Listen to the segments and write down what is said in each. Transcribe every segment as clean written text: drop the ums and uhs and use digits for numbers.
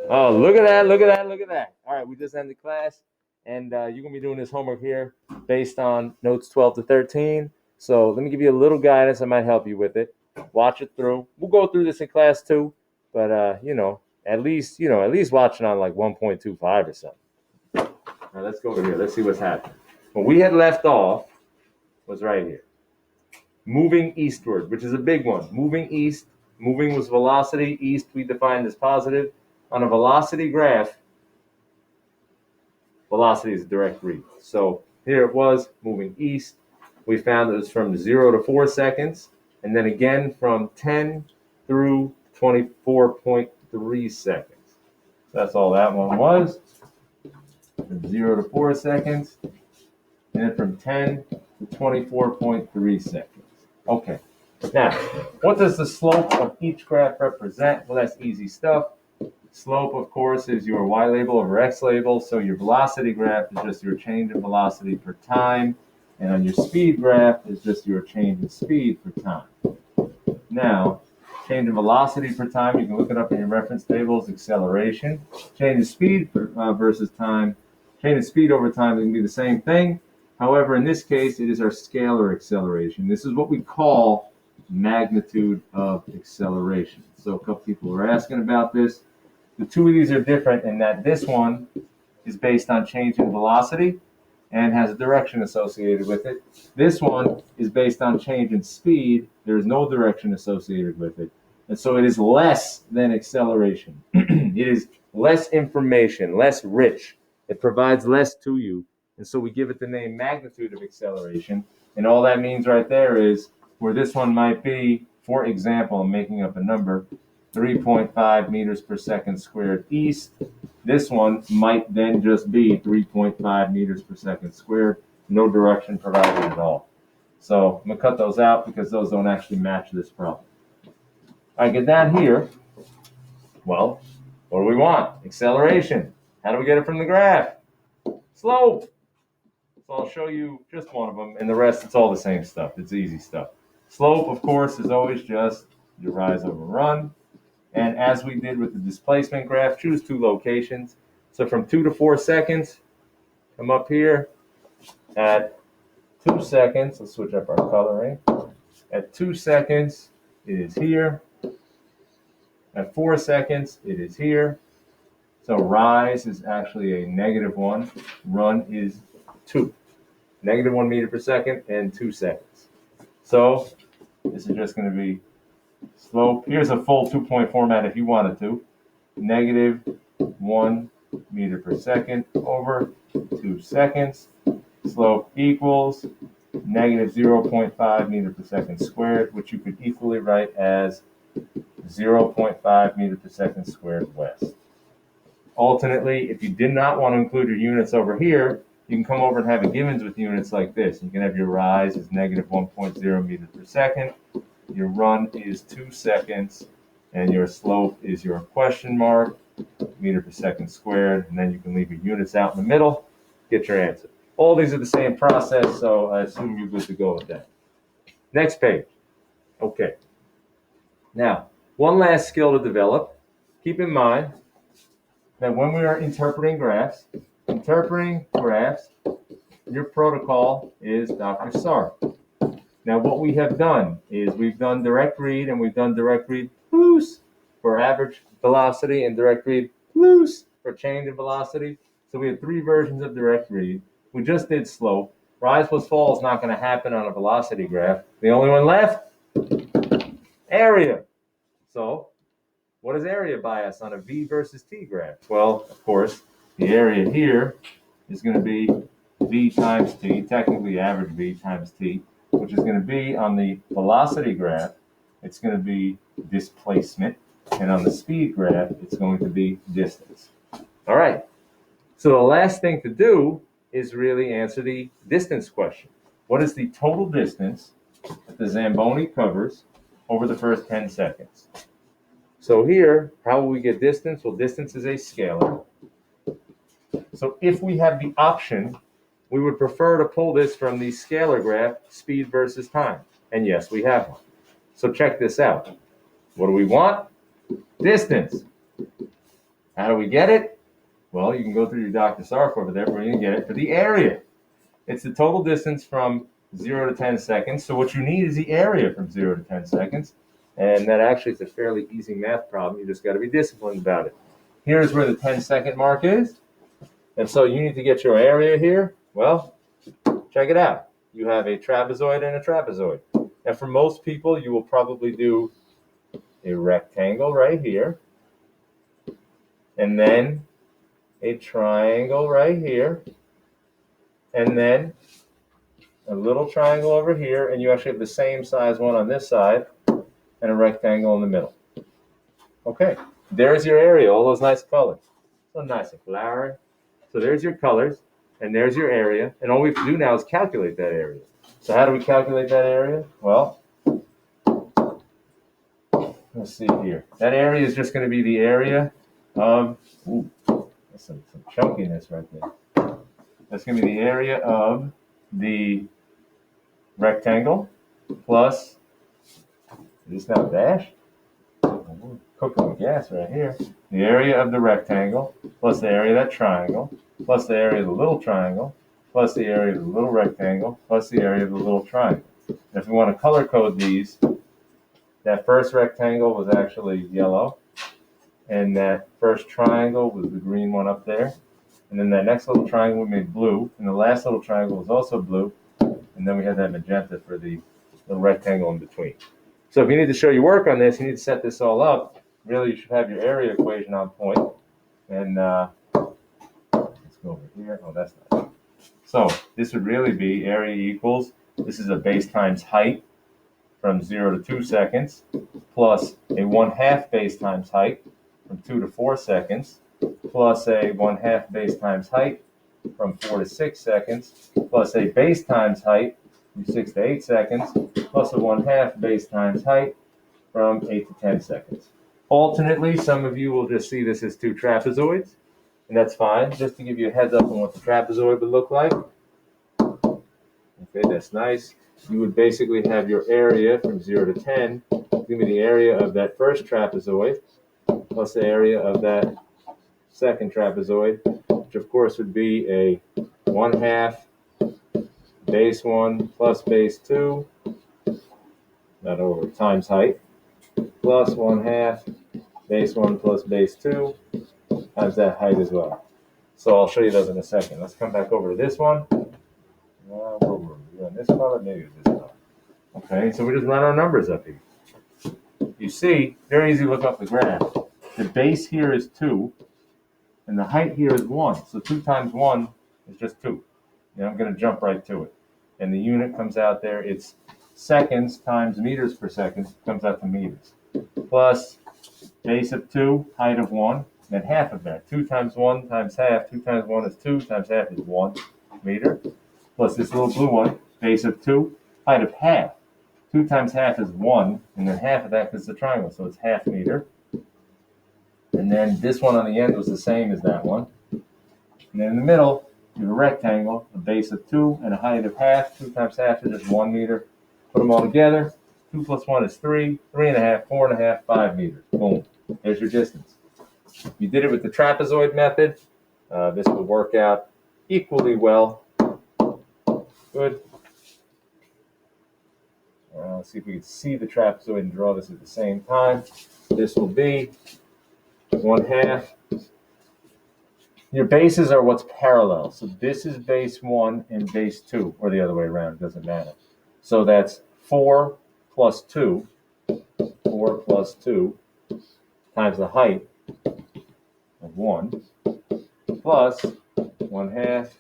Oh, look at that, look at that, look at that. All right, we just ended class, and you're going to be doing this homework here based on notes 12 to 13. So let me give you a little guidance. I might help you with it. Watch it through. We'll go through this in class too, but at least watching on like 1.25 or something. All right, let's go over here. Let's see what's happening. When we had left off was right here. Moving eastward, which is a big one. Moving east. Moving was velocity. East we defined as positive. On a velocity graph, velocity is a direct read. So here it was moving east. We found it was from 0 to 4 seconds, and then again from 10 through 24.3 seconds. So that's all that one was. From 0 to 4 seconds, and then from 10 to 24.3 seconds. Okay. Now, what does the slope of each graph represent? Well, that's easy stuff. Slope, of course, is your y label over x label. So your velocity graph is just your change in velocity per time. And on your speed graph is just your change in speed per time. Now, change in velocity per time, you can look it up in your reference tables, acceleration. Change in speed versus time. Change in speed over time can be the same thing. However, in this case, it is our scalar acceleration. This is what we call magnitude of acceleration. So a couple people were asking about this. The two of these are different in that this one is based on change in velocity and has a direction associated with it. This one is based on change in speed. There is no direction associated with it. And so it is less than acceleration. It is less information, less rich. It provides less to you. And so we give it the name magnitude of acceleration. And all that means right there is where this one might be, for example, I'm making up a number, 3.5 meters per second squared east. This one might then just be 3.5 meters per second squared. No direction provided at all. So I'm going to cut those out because those don't actually match this problem. I get down here. Well, what do we want? Acceleration. How do we get it from the graph? Slope. So I'll show you just one of them, and the rest, it's all the same stuff. It's easy stuff. Slope, of course, is always just your rise over run. And as we did with the displacement graph, choose two locations. So from 2 to 4 seconds, come up here. At 2 seconds, let's switch up our coloring. At 2 seconds, it is here. At 4 seconds, it is here. So rise is actually a -1. Run is 2. -1 meter per second and 2 seconds. So this is just going to be slope. Here's a full 2-point format if you wanted to. -1 meter per second over 2 seconds. Slope equals -0.5 meter per second squared, which you could equally write as 0.5 meter per second squared west. Alternately, if you did not want to include your units over here, you can come over and have a givens with units like this. You can have your rise as -1.0 meters per second, your run is 2 seconds, and your slope is your question mark, meter per second squared, and then you can leave your units out in the middle, get your answer. All these are the same process, so I assume you're good to go with that. Next page. Okay. Now, one last skill to develop. Keep in mind that when we are interpreting graphs, your protocol is DR.SARF. Now, what we have done is we've done direct read and we've done direct read PLOOS for average velocity and direct read PLOOS for change in velocity. So we have 3 versions of direct read. We just did slope. Rise plus fall is not going to happen on a velocity graph. The only one left, area. So what is area bias on a V versus T graph? Well, of course, the area here is going to be V times T, technically average V times T, which is going to be on the velocity graph, it's going to be displacement, and on the speed graph, it's going to be distance. All right, so the last thing to do is really answer the distance question. What is the total distance that the Zamboni covers over the first 10 seconds? So here, how will we get distance? Well, distance is a scalar. So if we have the option, we would prefer to pull this from the scalar graph, speed versus time. And yes, we have one. So check this out. What do we want? Distance. How do we get it? Well, you can go through your DR.SARF over there, but we're going to get it for the area. It's the total distance from 0 to 10 seconds. So what you need is the area from 0 to 10 seconds. And that actually is a fairly easy math problem. You just got to be disciplined about it. Here's where the 10-second mark is. And so you need to get your area here. Well, check it out. You have a trapezoid and a trapezoid. And for most people, you will probably do a rectangle right here. And then a triangle right here. And then a little triangle over here. And you actually have the same size one on this side and a rectangle in the middle. Okay, there's your area, all those nice colors. So nice and flowery. So there's your colors, and there's your area. And all we have to do now is calculate that area. So how do we calculate that area? Well, let's see here. That area is just going to be the area of, ooh, that's some chunkiness right there. That's going to be the area of the rectangle plus, is this now dash? We're cooking with gas right here. The area of the rectangle plus the area of that triangle plus the area of the little triangle plus the area of the little rectangle plus the area of the little triangle. And if we want to color code these, that first rectangle was actually yellow, and that first triangle was the green one up there, and then that next little triangle we made blue, and the last little triangle was also blue, and then we had that magenta for the little rectangle in between. So if you need to show your work on this, you need to set this all up. Really, you should have your area equation on point. And let's go over here. Oh, that's not it. So this would really be area equals, this is a base times height from 0 to 2 seconds, plus a 1/2 base times height from 2 to 4 seconds, plus a 1/2 base times height from 4 to 6 seconds, plus a base times height from 6 to 8 seconds, plus a 1/2 base times height from 8 to 10 seconds. Alternately, some of you will just see this as two trapezoids, and that's fine. Just to give you a heads up on what the trapezoid would look like. Okay, that's nice. You would basically have your area from 0 to 10. Give me the area of that first trapezoid plus the area of that second trapezoid, which of course would be a 1/2 base 1 plus base 2, not over, times height, plus 1/2 base 1 plus base 2 times that height as well. So I'll show you those in a second. Let's come back over to this one. Where were we? On this color? Maybe it's this color. Okay, so we just run our numbers up here. You see, very easy to look up the graph. The base here is 2, and the height here is 1. So 2 times 1 is just 2. And I'm going to jump right to it. And the unit comes out there. It's seconds times meters per second. Comes out to meters. Plus base of 2, height of 1, then half of that. 2 times 1 times half. 2 times 1 is 2, times half is 1 meter. Plus this little blue one, base of 2, height of half. 2 times half is 1, and then half of that is the triangle, so it's half meter. And then this one on the end was the same as that one. And then in the middle, you have a rectangle, a base of 2, and a height of half. 2 times half is just 1 meter. Put them all together. 2 plus 1 is 3, 3.5, 4.5, 5 meters. Boom. There's your distance. If you did it with the trapezoid method, this will work out equally well. Good. Let's see if we can see the trapezoid and draw this at the same time. This will be 1/2. Your bases are what's parallel. So this is base 1 and base 2, or the other way around, it doesn't matter. So that's 4 plus 2, 4 plus 2 times the height of 1, plus 1/2.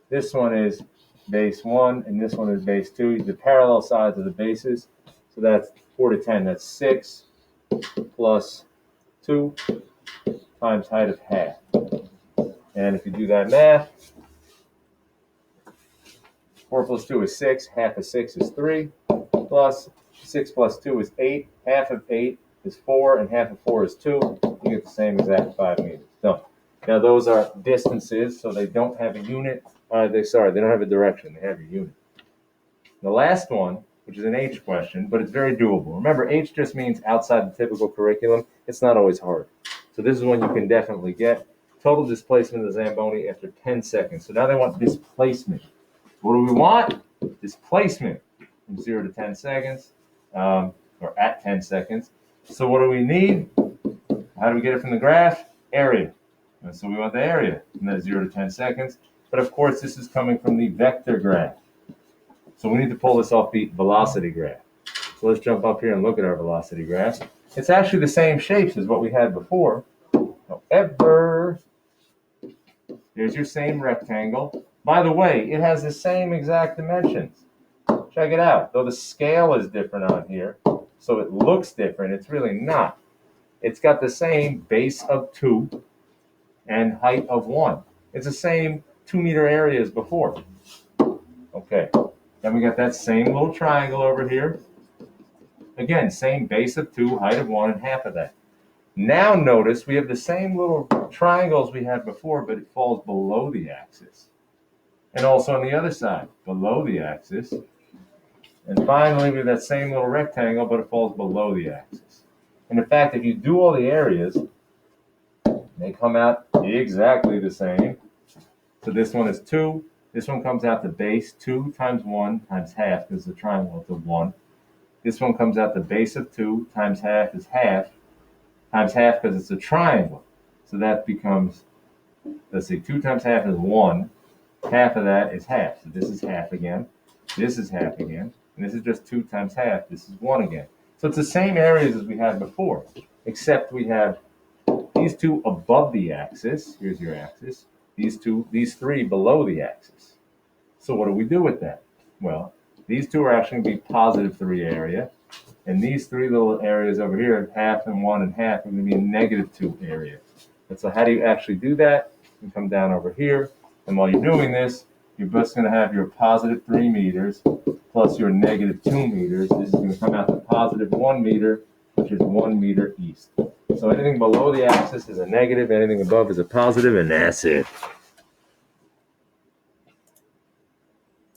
This one is base 1, and this one is base 2. The parallel sides of the bases. So that's 4 to 10. That's 6 plus 2 times height of half. And if you do that math, 4 plus 2 is 6. Half of 6 is 3. Plus 6 plus 2 is 8. Half of 8 is 4, and half of 4 is 2. You get the same exact 5 meters. So now those are distances, so they don't have a unit. They don't have a direction. They have a unit. The last one, which is an H question, but it's very doable. Remember, H just means outside the typical curriculum. It's not always hard. So this is one you can definitely get. Total displacement of the Zamboni after 10 seconds. So now they want displacement. What do we want? Displacement from 0 to 10 seconds, or at 10 seconds. So what do we need? How do we get it from the graph? Area. And so we want the area from that 0 to 10 seconds. But of course, this is coming from the vector graph. So we need to pull this off the velocity graph. So let's jump up here and look at our velocity graph. It's actually the same shapes as what we had before. However, here's your same rectangle. By the way, it has the same exact dimensions. Check it out. Though the scale is different on here, so it looks different, it's really not. It's got the same base of 2 and height of 1. It's the same 2-meter area as before. Okay, then we got that same little triangle over here. Again, same base of 2, height of 1, and half of that. Now notice we have the same little triangles we had before, but it falls below the axis. And also on the other side, below the axis. And finally, we have that same little rectangle, but it falls below the axis. And in fact, if you do all the areas, they come out exactly the same. So this one is 2. This one comes out the base 2 times 1 times half, because the triangle is 1. This one comes out the base of 2 times half is half, times half because it's a triangle. So that becomes, let's see, 2 times half is 1. Half of that is half. So this is half again. This is half again. And this is just 2 times half. This is 1 again. So it's the same areas as we had before, except we have these 2 above the axis. Here's your axis. These 3 below the axis. So what do we do with that? Well, these 2 are actually going to be positive 3 area. And these 3 little areas over here, half and 1 and half, are going to be a negative 2 area. And so how do you actually do that? You come down over here. And while you're doing this, you're just going to have your positive 3 meters plus your negative 2 meters. This is going to come out to positive 1 meter, which is 1 meter east. So anything below the axis is a negative, anything above is a positive, and that's it.